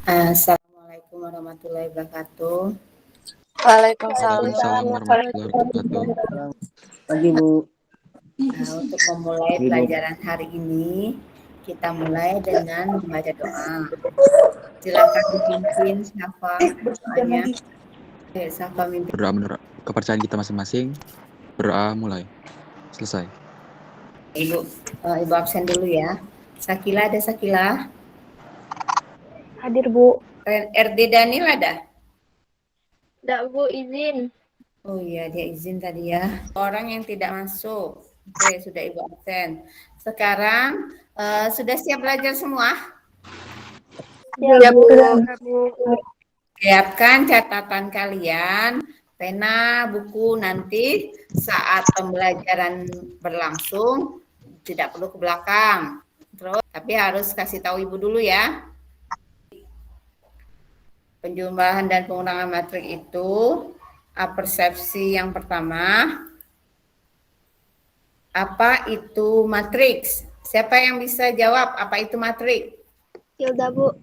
Assalamualaikum warahmatullahi wabarakatuh. Waalaikumsalam Waalaikumsalam warahmatullahi wabarakatuh. Pagi Bu. Nah, untuk memulai pelajaran hari ini, kita mulai dengan membaca doa. Silakan dipimpin Syafa doanya. Syafa mimpin. Berdoa menurut kepercayaan kita masing-masing. Berdoa mulai. Selesai. Ibu absen dulu ya. Sakila, ada Sakila? Hadir Bu. RD Daniel ada? Tidak Bu, izin. Oh iya, dia izin tadi ya. Orang yang tidak masuk. Oke, sudah Ibu absen. Sekarang sudah siap belajar semua? Ya Bu. Siapkan catatan kalian, pena, buku, nanti saat pembelajaran berlangsung tidak perlu ke belakang. Terus, tapi harus kasih tahu Ibu dulu ya. Penjumlahan dan pengurangan matrik itu persepsi yang pertama. Apa itu matriks? Siapa yang bisa jawab apa itu matriks? Hilda Bu.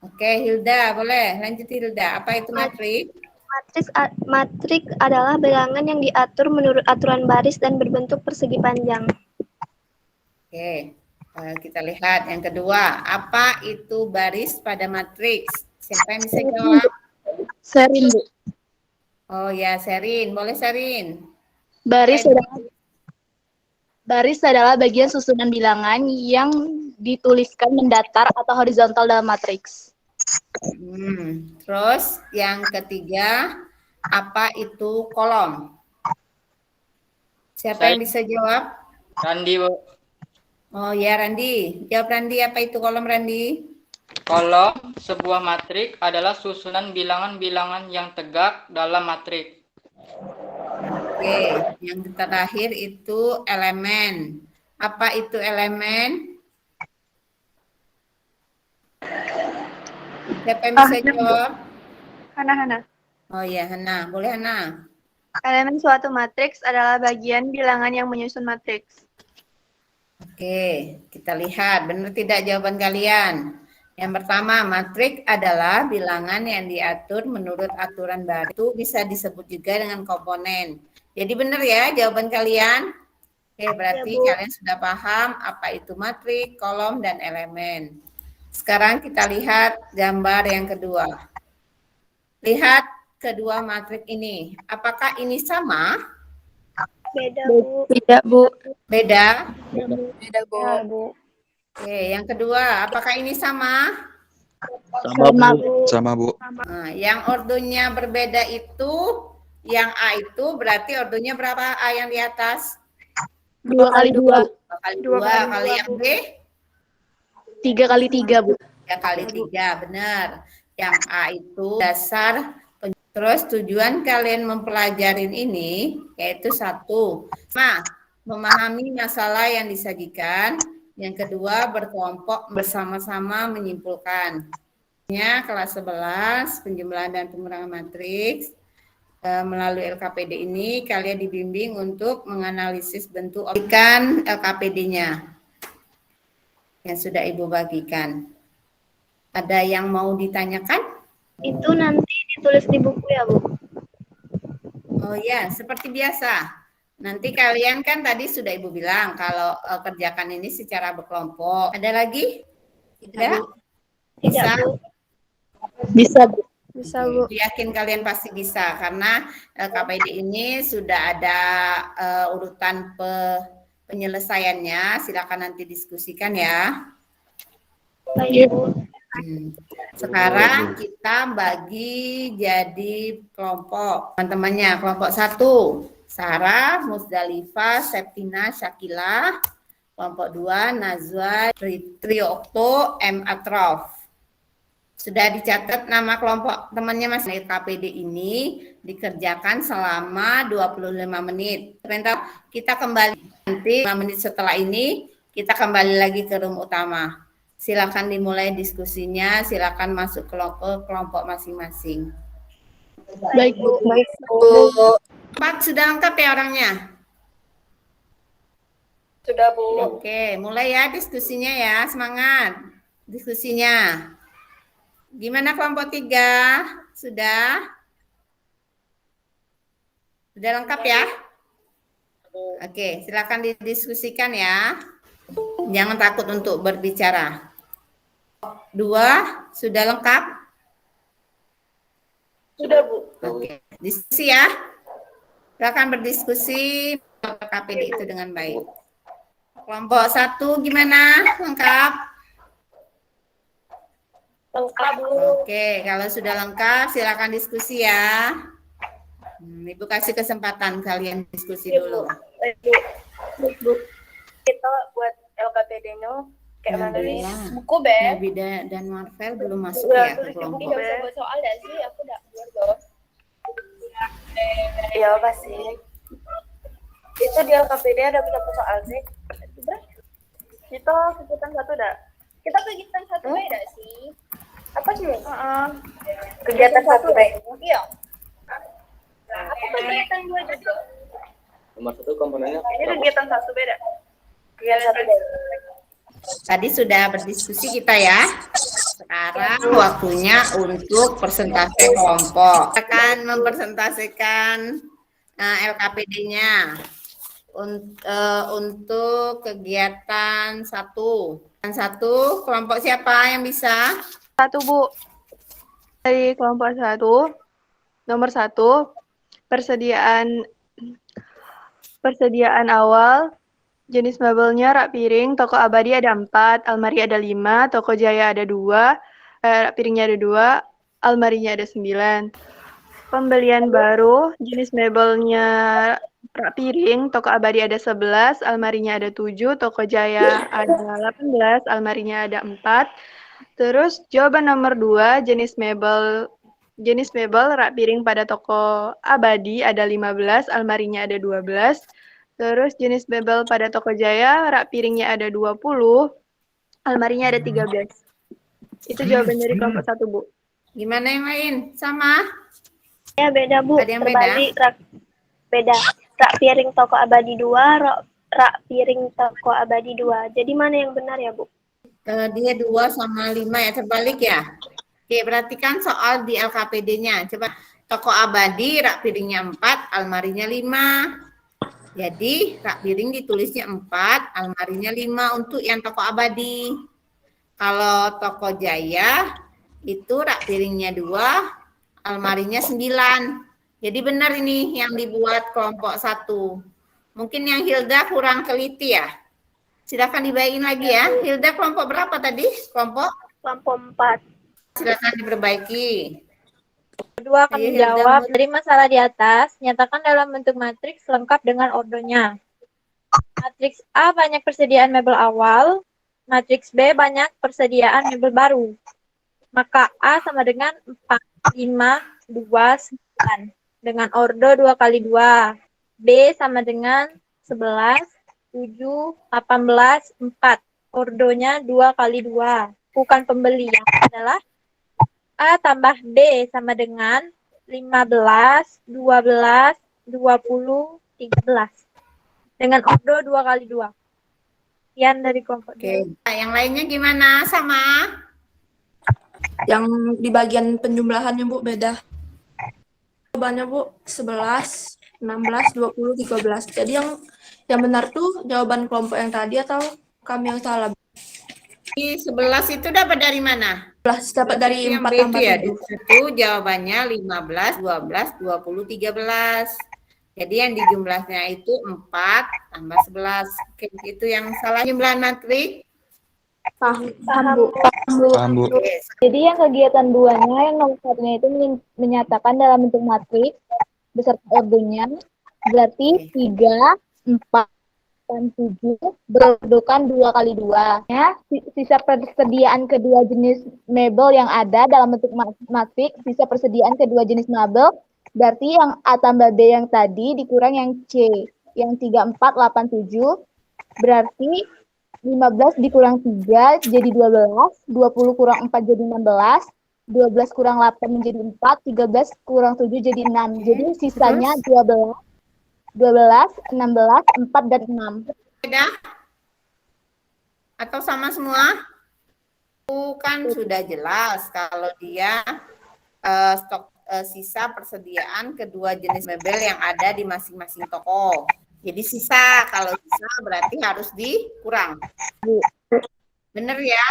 Oke, Hilda, boleh lanjut Hilda. Apa itu matriks? Matrik adalah bilangan yang diatur menurut aturan baris dan berbentuk persegi panjang. Oke, kita lihat yang kedua. Apa itu baris pada matriks? Siapa yang bisa jawab? Serin Bu. Oh ya, Serin. Boleh Serin? Baris adalah bagian susunan bilangan yang dituliskan mendatar atau horizontal dalam matriks. Terus yang ketiga, apa itu kolom? Siapa yang bisa jawab? Randi Bu. Oh ya, Randi. Jawab Randi, apa itu kolom Randi? Kolom sebuah matrik adalah susunan bilangan-bilangan yang tegak dalam matrik. Oke, yang terakhir itu elemen. Apa itu elemen? Siapa yang bisa jawab? Hana. Oh ya, Hana. Boleh Hana? Elemen suatu matriks adalah bagian bilangan yang menyusun matriks. Oke, kita lihat. Benar tidak jawaban kalian? Yang pertama, matrik adalah bilangan yang diatur menurut aturan baru. Itu bisa disebut juga dengan komponen. Jadi benar ya jawaban kalian? Oke, berarti Ya, kalian sudah paham apa itu matrik, kolom, dan elemen. Sekarang kita lihat gambar yang kedua. Lihat kedua matrik ini. Apakah ini sama? Beda Bu. Tidak Bu. Beda? Beda Bu. Oke, yang kedua, apakah ini sama? Sama Bu. Nah, yang ordonya berbeda itu, yang A itu berarti ordonya berapa A yang di atas? 2 kali 2. 2 kali 2. Kali yang B? 3 kali 3 Bu. 3 kali 3, benar. Yang A itu dasar. Terus tujuan kalian mempelajari ini yaitu satu, memahami masalah yang disajikan. Yang kedua, berkelompok bersama-sama menyimpulkan. Kelas 11, penjumlahan dan pengurangan matriks. Melalui LKPD ini, kalian dibimbing untuk menganalisis bentuk objek LKPD-nya yang sudah Ibu bagikan. Ada yang mau ditanyakan? Itu nanti ditulis di buku ya Bu? Oh ya, seperti biasa. Nanti kalian kan tadi sudah Ibu bilang kalau kerjakan ini secara berkelompok. Ada lagi? Tidak? Bisa? Bisa Bu. Bisa Bu. Yakin kalian pasti bisa karena KPD ini sudah ada urutan penyelesaiannya. Silakan nanti diskusikan ya. Baik Bu. Sekarang kita bagi jadi kelompok teman-temannya. Kelompok 1, Sarah, Musdalifah, Septina, Syakila. Kelompok 2, Nazwa, Triokto, M. Atrof. Sudah dicatat nama kelompok temannya Mas. KPD ini dikerjakan selama 25 menit. Kita kembali nanti 5 menit setelah ini kita kembali lagi ke room utama. Silakan dimulai diskusinya, silakan masuk ke kelompok masing-masing. Baik Bu. Baik Bu. 4 sudah lengkap ya orangnya? Sudah Bu. Oke, mulai ya diskusinya ya, semangat diskusinya. Gimana kelompok 3? Sudah? Sudah lengkap ya? Oke, silakan didiskusikan ya. Jangan takut untuk berbicara. 2, sudah lengkap? Sudah, Bu. Oke, diskusi ya. Silakan berdiskusi KPD itu dengan baik. Kelompok 1 gimana? Lengkap? Lengkap, Bu. Oke, kalau sudah lengkap silakan diskusi ya. Ibu kasih kesempatan kalian diskusi dulu. Bu. Kita buat LKPD-nya kayak mana nih? Alhamdulillah. Buku, Be. Nabida dan Marvel belum masuk ya ke kelompok. Tidak usah buat soal ya sih, aku udah buat loh. Iya, pasti. Itu di LKPD ada berapa soal sih? Kita kegiatan 1 dah. Kita kegiatan 1 beda sih. Apa sih? Kegiatan 1 Be. Iya. Apa kegiatan 2 juga? Nomor 1 komponennya. Ini kegiatan 1 beda. Kegiatan 1 beda. Tadi sudah berdiskusi kita ya. Sekarang waktunya untuk persentase kelompok. Akan mempresentasikan LKPD-nya untuk kegiatan 1. Kelompok siapa yang bisa? 1, Bu. Dari kelompok 1, nomor 1, persediaan awal, jenis mebelnya rak piring, toko abadi ada 4, almari ada 5, toko jaya ada 2, rak piringnya ada 2, almarinya ada 9. Pembelian baru, jenis mebelnya rak piring, toko abadi ada 11, almarinya ada 7, toko jaya ada 18, almarinya ada 4. Terus jawaban nomor 2, jenis mebel rak piring pada toko abadi ada 15, almarinya ada 12. Terus jenis mebel pada toko jaya, rak piringnya ada 20, almarinya ada 13. Itu jawaban dari kelompok 1, Bu. Gimana yang lain? Sama? Ya beda, Bu. Ada yang Terbalik. Beda. Rak piring toko abadi 2, rak piring toko abadi 2. Jadi mana yang benar ya, Bu? Dia 2 sama 5 ya, terbalik ya? Oke, perhatikan soal di LKPD-nya. Coba, toko abadi, rak piringnya 4, almarinya 5. Jadi, rak piring ditulisnya 4, almarinya 5 untuk yang toko abadi. Kalau toko jaya, itu rak piringnya 2, almarinya 9. Jadi benar ini yang dibuat kelompok 1. Mungkin yang Hilda kurang teliti ya. Silakan dibagiin lagi ya. Hilda kelompok berapa tadi? Kelompok 4. silakan diperbaiki. Kedua akan Ayo, menjawab Hilda. dari masalah di atas, nyatakan dalam bentuk matriks lengkap dengan ordonya. Matriks A banyak persediaan mebel awal, matriks B banyak persediaan mebel baru. Maka A sama dengan 4, 5, 2, 9. Dengan ordo 2 kali 2. B sama dengan 11, 7, 18, 4. Ordonya 2 kali 2. Bukan pembelian adalah A tambah B sama dengan 15, 12, 20, 13. Dengan ordo 2 kali 2. Sekian dari kelompok Oke. Yang lainnya gimana? Sama? Yang di bagian penjumlahannya, Bu, beda. Jawabannya, Bu, 11, 16, 20, 13. Jadi yang benar tuh jawaban kelompok yang tadi atau kami yang salah? 11 itu dapat dari mana? 11 dapat dari Yang 4 B tambah itu ya. 7. Itu jawabannya 15, 12, 20, 13. Jadi yang dijumlahnya itu 4 tambah 11. Oke, itu yang salah jumlah matrik. Paham, Bu. Paham, Bu. Oke, Jadi yang kegiatan 2-nya, yang nomor 1-nya itu menyatakan dalam bentuk matriks beserta ordonya, berarti 3, 4, dan 7 berordokan 2 kali 2. Ya, sisa persediaan kedua jenis mebel yang ada dalam bentuk matriks, sisa persediaan kedua jenis mebel, berarti yang A tambah B yang tadi dikurang yang C, yang 3, 4, 8, 7, berarti 15 dikurang 3 jadi 12, 20 kurang 4 jadi 16, 12 kurang 8 menjadi 4, 13 kurang 7 jadi 6. Jadi sisanya 12, 16, 4, dan 6. beda? Atau sama semua? kan sudah jelas kalau dia stok sisa persediaan kedua jenis mebel yang ada di masing-masing toko. Jadi sisa, kalau sisa berarti harus dikurang. Bener ya?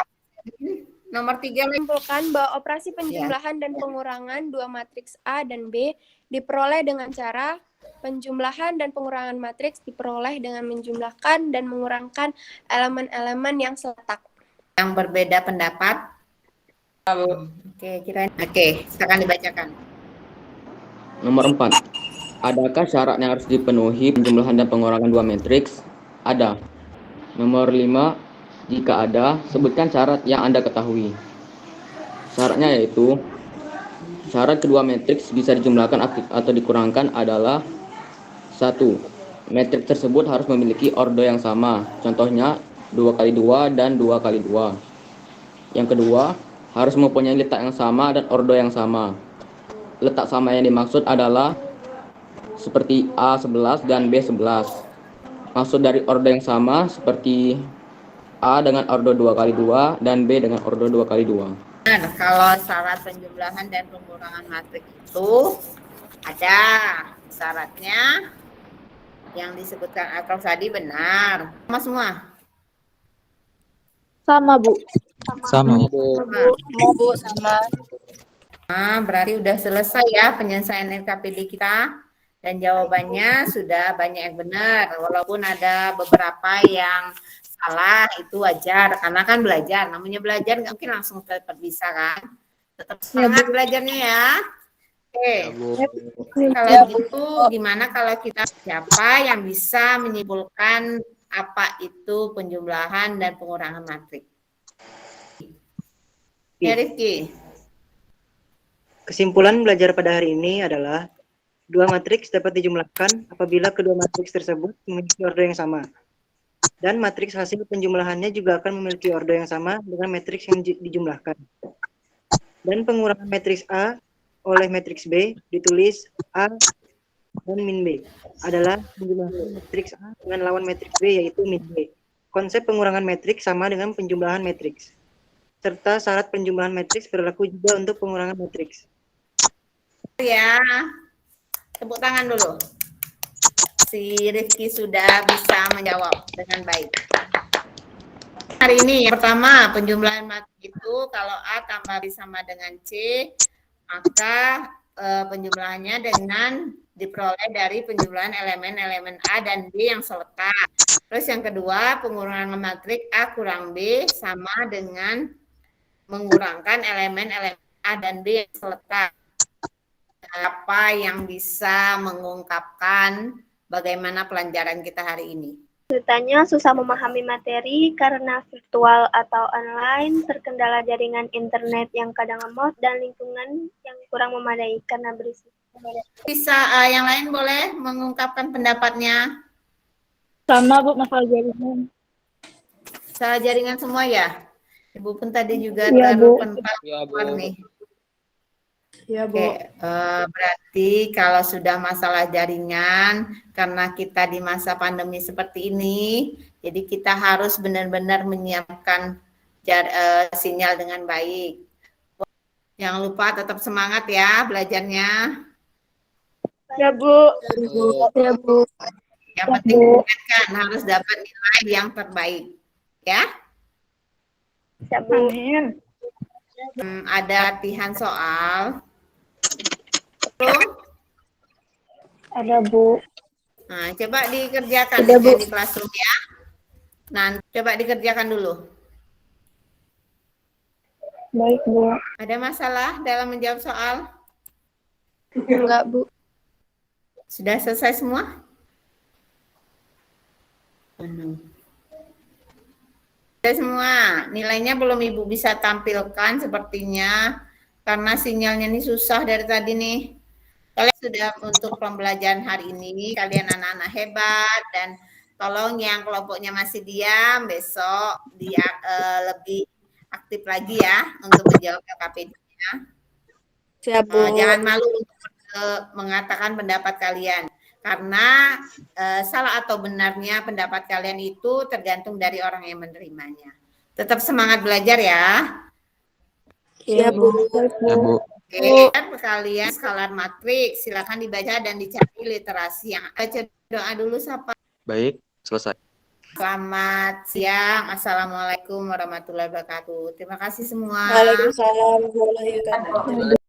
Nomor 3 Menyimpulkan bahwa operasi penjumlahan dan pengurangan dua matriks A dan B diperoleh dengan cara penjumlahan dan pengurangan matriks diperoleh dengan menjumlahkan dan mengurangkan elemen-elemen yang seletak. Yang berbeda pendapat? Oke, silakan dibacakan. Nomor 4. Adakah syarat yang harus dipenuhi penjumlahan dan pengurangan dua matriks? Ada. Nomor 5. Jika ada, sebutkan syarat yang Anda ketahui. Syaratnya yaitu, syarat kedua matriks bisa dijumlahkan atau dikurangkan adalah 1. Matriks tersebut harus memiliki ordo yang sama. Contohnya 2x2 dan 2x2. Yang kedua, harus mempunyai letak yang sama dan ordo yang sama. Letak sama yang dimaksud adalah seperti A11 dan B11. Maksud dari ordo yang sama seperti A dengan ordo 2x2 dan B dengan ordo 2x2. Nah, kalau syarat penjumlahan dan pengurangan matriks itu ada syaratnya yang disebutkan Akraf tadi benar. Sama semua? Sama, Bu. Sama. Bu, sama. Nah, berarti udah selesai ya penyelesaian LKPD kita. Dan jawabannya sudah banyak yang benar. Walaupun ada beberapa yang salah, itu wajar. Karena kan belajar. Namanya belajar nggak mungkin langsung cepat bisa kan. Tetap semangat belajarnya ya. Oke. Kalau gitu, gimana kalau kita siapa yang bisa menyimpulkan apa itu penjumlahan dan pengurangan matriks? Ya, Rifki. Kesimpulan belajar pada hari ini adalah dua matriks dapat dijumlahkan apabila kedua matriks tersebut memiliki ordo yang sama. Dan matriks hasil penjumlahannya juga akan memiliki ordo yang sama dengan matriks yang dijumlahkan. Dan pengurangan matriks A oleh matriks B ditulis A dan min B adalah penjumlahan matriks A dengan lawan matriks B yaitu min B. Konsep pengurangan matriks sama dengan penjumlahan matriks. Serta syarat penjumlahan matriks berlaku juga untuk pengurangan matriks. Ya, tepuk tangan dulu. Si Rifki sudah bisa menjawab dengan baik. Hari ini yang pertama, penjumlahan matriks itu kalau A tambah B sama dengan C, maka penjumlahannya dengan diperoleh dari penjumlahan elemen-elemen A dan B yang seletak. Terus yang kedua, pengurangan matriks A kurang B sama dengan mengurangkan elemen-elemen A dan B yang seletak. Apa yang bisa mengungkapkan bagaimana pelajaran kita hari ini? Ceritanya susah memahami materi karena virtual atau online, terkendala jaringan internet yang kadang lemot, dan lingkungan yang kurang memadai karena berisiko. Bisa yang lain boleh mengungkapkan pendapatnya? Sama, Bu, masalah jaringan. Salah jaringan semua ya? Ibu pun tadi juga Iya, Bu. terpental nih. Ya, Bu. Oke, berarti kalau sudah masalah jaringan, karena kita di masa pandemi seperti ini, jadi kita harus benar-benar menyiapkan sinyal dengan baik. Jangan lupa tetap semangat ya belajarnya. Ya, Bu. Ya, Bu. Yang penting kan harus dapat nilai yang terbaik, ya. Ya, Bu. Amin. Ada latihan soal. Belum? Ada, Bu. Nah, coba dikerjakan Ada, Bu. di classroom ya. Nah, coba dikerjakan dulu. Baik, Bu. Ada masalah dalam menjawab soal? Enggak, Bu. Sudah selesai semua? Sudah semua. Nilainya belum Ibu bisa tampilkan sepertinya. Karena sinyalnya ini susah dari tadi nih. Kalian sudah untuk pembelajaran hari ini, kalian anak-anak hebat, dan tolong yang kelompoknya masih diam, besok dia lebih aktif lagi ya untuk menjawab LKPD-nya. Siap, Bu. Jangan malu untuk mengatakan pendapat kalian, karena salah atau benarnya pendapat kalian itu tergantung dari orang yang menerimanya. Tetap semangat belajar ya. Iya, Bu. Ya, Bu. Oke, kan kalian skalar matriks, silakan dibaca dan dicari literasi yang baca doa dulu siapa. Baik, selesai. Selamat siang, assalamualaikum warahmatullahi wabarakatuh. Terima kasih semua. Waalaikumsalam warahmatullahi wabarakatuh.